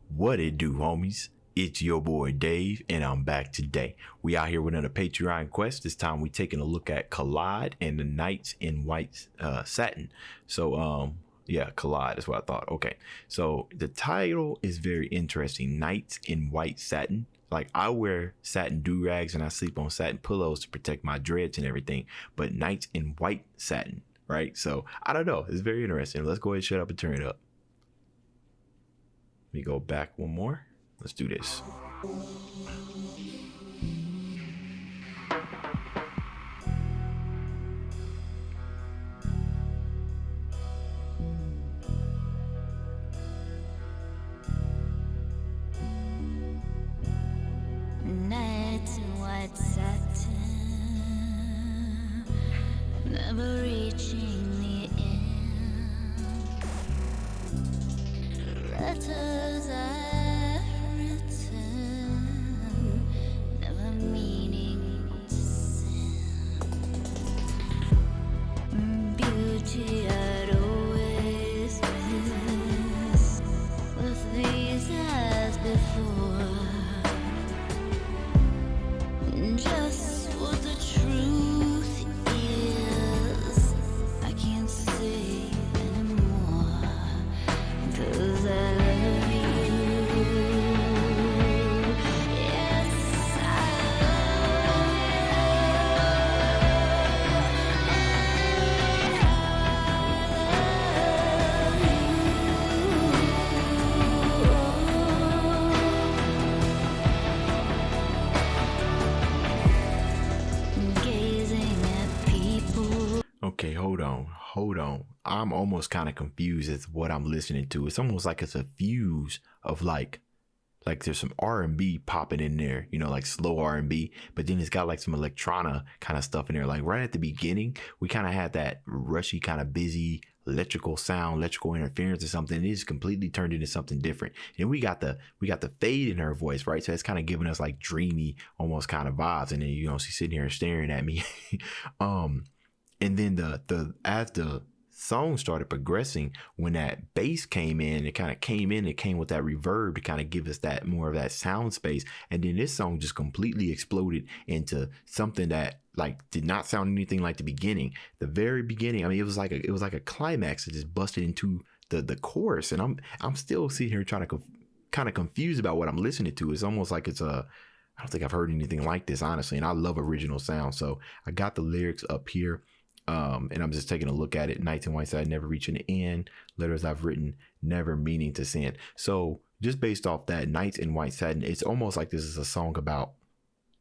What it do, homies? It's your boy Dave, and I'm back today. We out here with another Patreon quest. This time we taking a look at Collide and the Knights in White Satin. So, yeah, Collide is what I thought. Okay, so the title is very interesting. Knights in White Satin. Like, I wear satin do-rags and I sleep on satin pillows to protect my dreads and everything. But Knights in White Satin, right? So, I don't know. It's very interesting. Let's go ahead and shut up and turn it up. Let me go back one more. Let's do this. Nights in white satin, never reaching the end. Letters I've written, never meaning to send. Beauty I'd always miss with these eyes before. Just what the truth is, I can't say anymore, 'cause I love you. Yes, I Okay, hold on. I'm almost kind of confused as what I'm listening to. It's almost like it's a fuse of like there's some R&B popping in there, you know, like slow R&B, but then it's got like some electrona kind of stuff in there. Like right at the beginning, we kind of had that rushy kind of busy electrical sound, electrical interference or something. It just completely turned into something different. And we got the fade in her voice, right? So it's kind of giving us like dreamy, almost kind of vibes. And then, you know, she's sitting here staring at me. And then as the song started progressing, when that bass came in, it came with that reverb to kind of give us that more of that sound space. And then this song just completely exploded into something that like did not sound anything like the beginning. The very beginning, I mean, it was like a climax that just busted into the chorus. And I'm still sitting here trying to kind of confused about what I'm listening to. It's almost like I don't think I've heard anything like this, honestly. And I love original sound. So I got the lyrics up here. And I'm just taking a look at it. Nights in White Satin, never reaching the end. Letters I've written, never meaning to send. So just based off that, Nights in White Satin, it's almost like this is a song about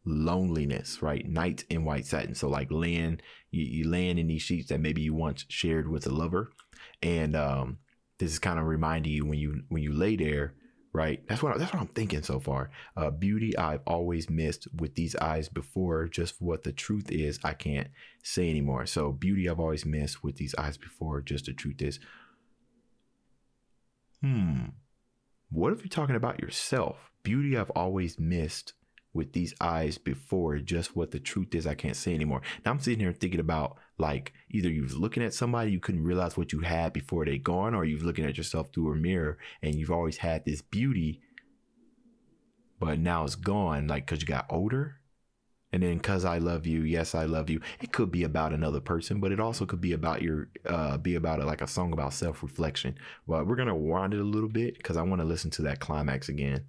loneliness, right? Nights in White Satin. So like you laying in these sheets that maybe you once shared with a lover. And this is kind of reminding you when you lay there, right? That's what I'm thinking so far. Beauty I've always missed with these eyes before. Just what the truth is, I can't say anymore. So beauty I've always missed with these eyes before. Just the truth is. What if you're talking about yourself? Beauty I've always missed with these eyes before. Just what the truth is, I can't say anymore. Now I'm sitting here thinking about like either you was looking at somebody you couldn't realize what you had before they gone, or you're looking at yourself through a mirror and you've always had this beauty, but now it's gone, like because you got older. And then "'Cause I love you, yes I love you." It could be about another person, but it also could be about like a song about self-reflection. But we're gonna wind it a little bit because I want to listen to that climax again.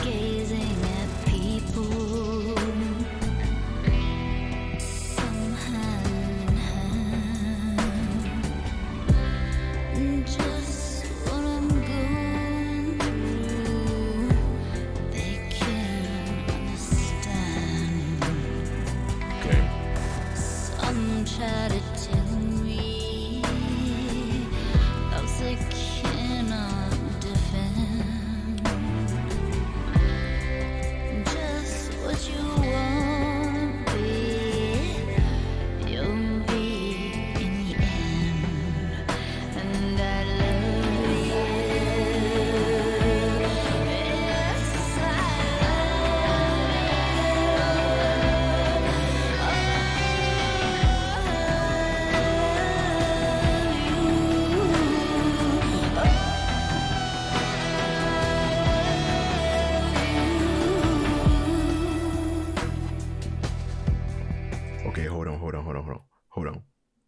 gazing at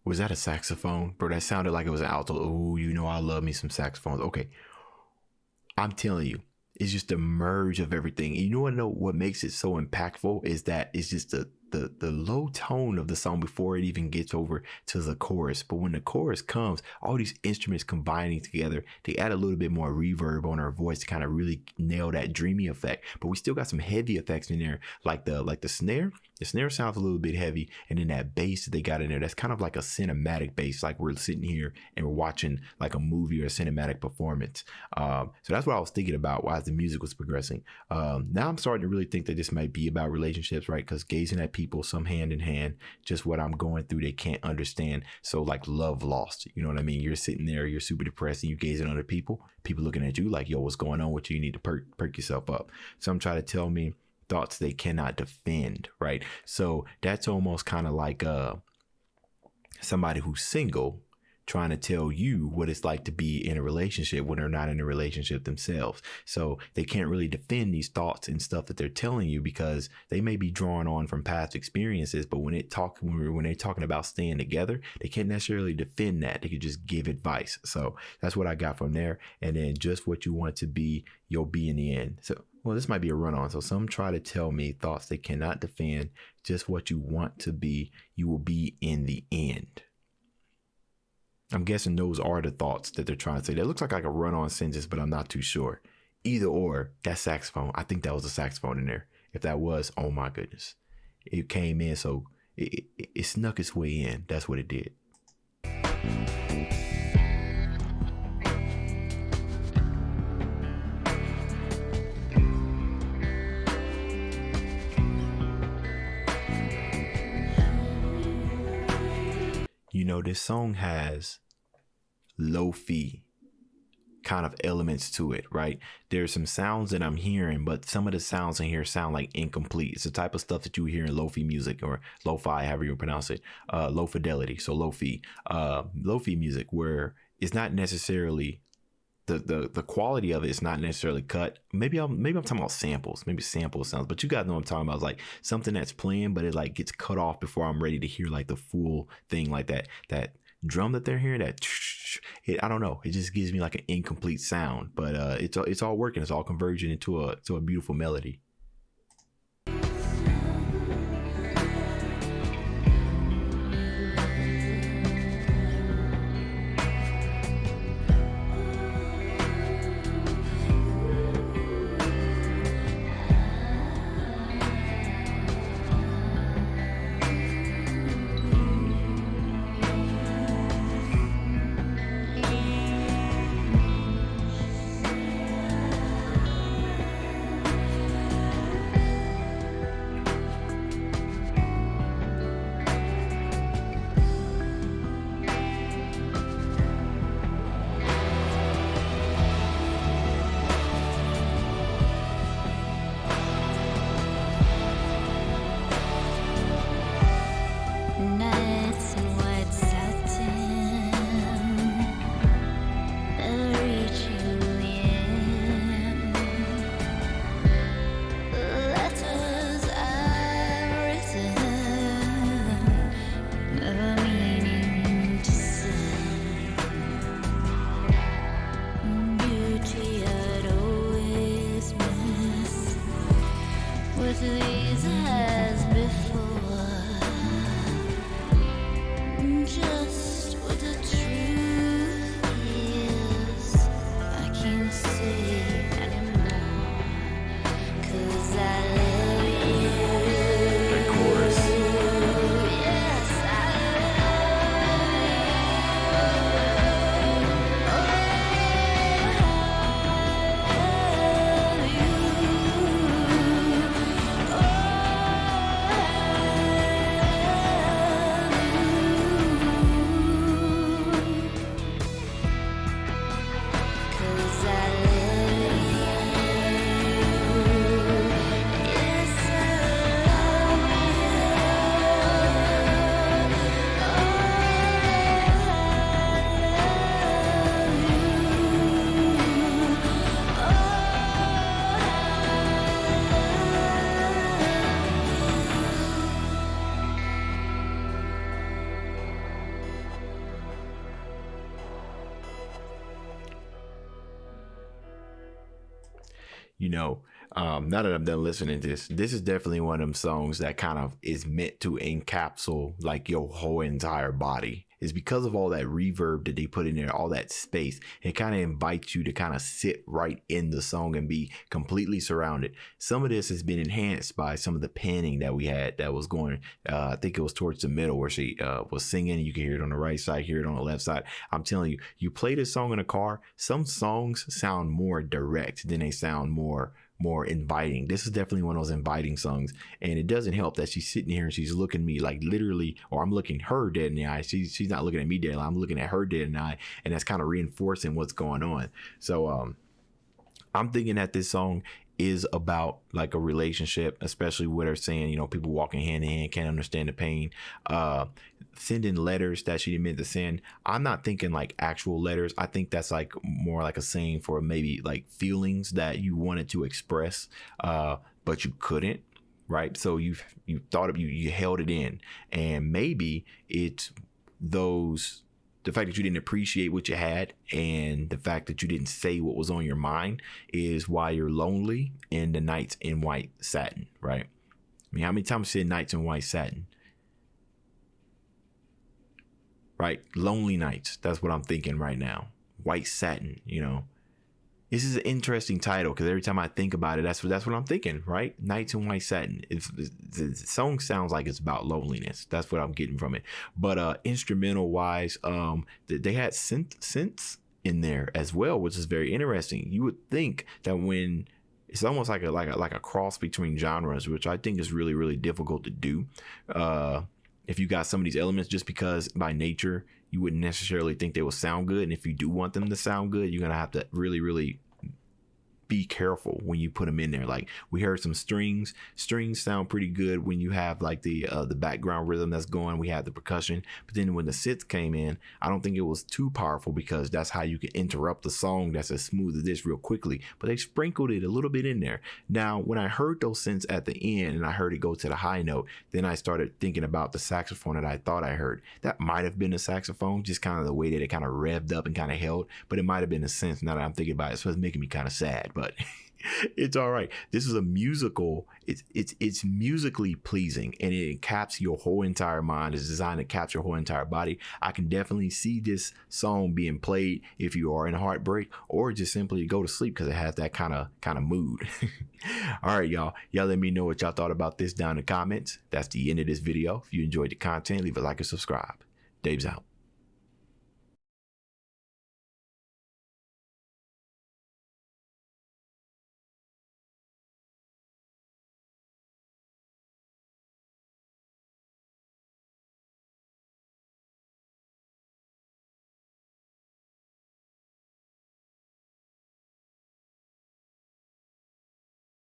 Was that a saxophone? Bro, that sounded like it was an alto. Oh, you know I love me some saxophones. Okay. I'm telling you, it's just a merge of everything. And you know what makes it so impactful is that it's just the low tone of the song before it even gets over to the chorus. But when the chorus comes, all these instruments combining together, they add a little bit more reverb on her voice to kind of really nail that dreamy effect. But we still got some heavy effects in there, like the snare. The snare sounds a little bit heavy, and then that bass that they got in there, that's kind of like a cinematic bass, like we're sitting here and we're watching like a movie or a cinematic performance. So that's what I was thinking about while the music was progressing. Now I'm starting to really think that this might be about relationships, right? Because gazing at people, some hand in hand, just what I'm going through, they can't understand. So like love lost, you know what I mean? You're sitting there, you're super depressed, and you gazing at other people looking at you like, yo, what's going on with you? You need to perk yourself up. Some try to tell me thoughts they cannot defend, right? So that's almost kind of like somebody who's single trying to tell you what it's like to be in a relationship when they're not in a relationship themselves. So they can't really defend these thoughts and stuff that they're telling you because they may be drawn on from past experiences, but when they're talking about staying together, they can't necessarily defend that. They could just give advice. So that's what I got from there. And then just what you want to be, you'll be in the end. So well, this might be a run-on. So some try to tell me thoughts they cannot defend. Just what you want to be, you will be in the end. I'm guessing those are the thoughts that they're trying to say. That looks like a run-on sentence, but I'm not too sure. Either or, that saxophone. I think that was a saxophone in there. If that was, oh my goodness. It came in, so it snuck its way in. That's what it did. You know, this song has lo-fi kind of elements to it, right? There's some sounds that I'm hearing, but some of the sounds in here sound like incomplete. It's the type of stuff that you hear in lo-fi music, or lo-fi, however you pronounce it, low fidelity. So lo-fi music, where it's not necessarily the quality of it is not necessarily cut. Maybe I'm talking about samples, maybe sample sounds, but you guys know what I'm talking about. It's like something that's playing, but it like gets cut off before I'm ready to hear like the full thing, like that drum that they're hearing, I don't know. It just gives me like an incomplete sound, but it's all working. It's all converging into a beautiful melody. Nights in white satin, Julian. Letters I've written, never meaning to send. Beauty I'd always miss with these as before. Just what the truth is, I can't say anymore, 'cause I love you. That chorus. Yes, I love you. now that I'm done listening to this is definitely one of them songs that kind of is meant to encapsulate like your whole entire body. It's because of all that reverb that they put in there, all that space. It kind of invites you to kind of sit right in the song and be completely surrounded. Some of this has been enhanced by some of the panning that we had that was going, I think it was towards the middle where she was singing. You can hear it on the right side, hear it on the left side. I'm telling you, you play this song in a car, some songs sound more direct than they sound more inviting. This is definitely one of those inviting songs, and it doesn't help that she's sitting here and she's looking at me like literally, or I'm looking her dead in the eye. She's not looking at me dead. I'm looking at her dead in the eye, and that's kind of reinforcing what's going on. So I'm thinking that this song is about like a relationship, especially with her saying, people walking hand in hand, can't understand the pain, sending letters that she didn't mean to send. I'm not thinking like actual letters. I think that's like more like a saying for maybe like feelings that you wanted to express, but you couldn't. Right. So you thought of you held it in, and maybe it's the fact that you didn't appreciate what you had and the fact that you didn't say what was on your mind is why you're lonely in the nights in white satin, right? I mean, how many times you said nights in white satin? Right? Lonely nights. That's what I'm thinking right now. White satin, This is an interesting title because every time I think about it, that's what I'm thinking, right? Nights in White Satin. The song sounds like it's about loneliness. That's what I'm getting from it. But instrumental wise, they had synths in there as well, which is very interesting. You would think that when it's almost like a cross between genres, which I think is really, really difficult to do. If you got some of these elements, just because by nature you wouldn't necessarily think they will sound good, and if you do want them to sound good, you're gonna have to really, really be careful when you put them in there. Like we heard some strings sound pretty good when you have like the background rhythm that's going. We had the percussion, but then when the synths came in, I don't think it was too powerful because that's how you can interrupt the song that's as smooth as this real quickly. But they sprinkled it a little bit in there. Now when I heard those synths at the end and I heard it go to the high note, then I started thinking about the saxophone that I thought I heard. That might have been a saxophone, just kind of the way that it kind of revved up and kind of held, but it might have been a synth now that I'm thinking about it. So it's making me kind of sad, but it's all right. This is a musical. It's musically pleasing, and it caps your whole entire mind. It's designed to capture your whole entire body. I can definitely see this song being played if you are in heartbreak or just simply go to sleep because it has that kind of mood. All right, y'all let me know what y'all thought about this down in the comments. That's the end of this video. If you enjoyed the content, leave a like and subscribe. Dave's out.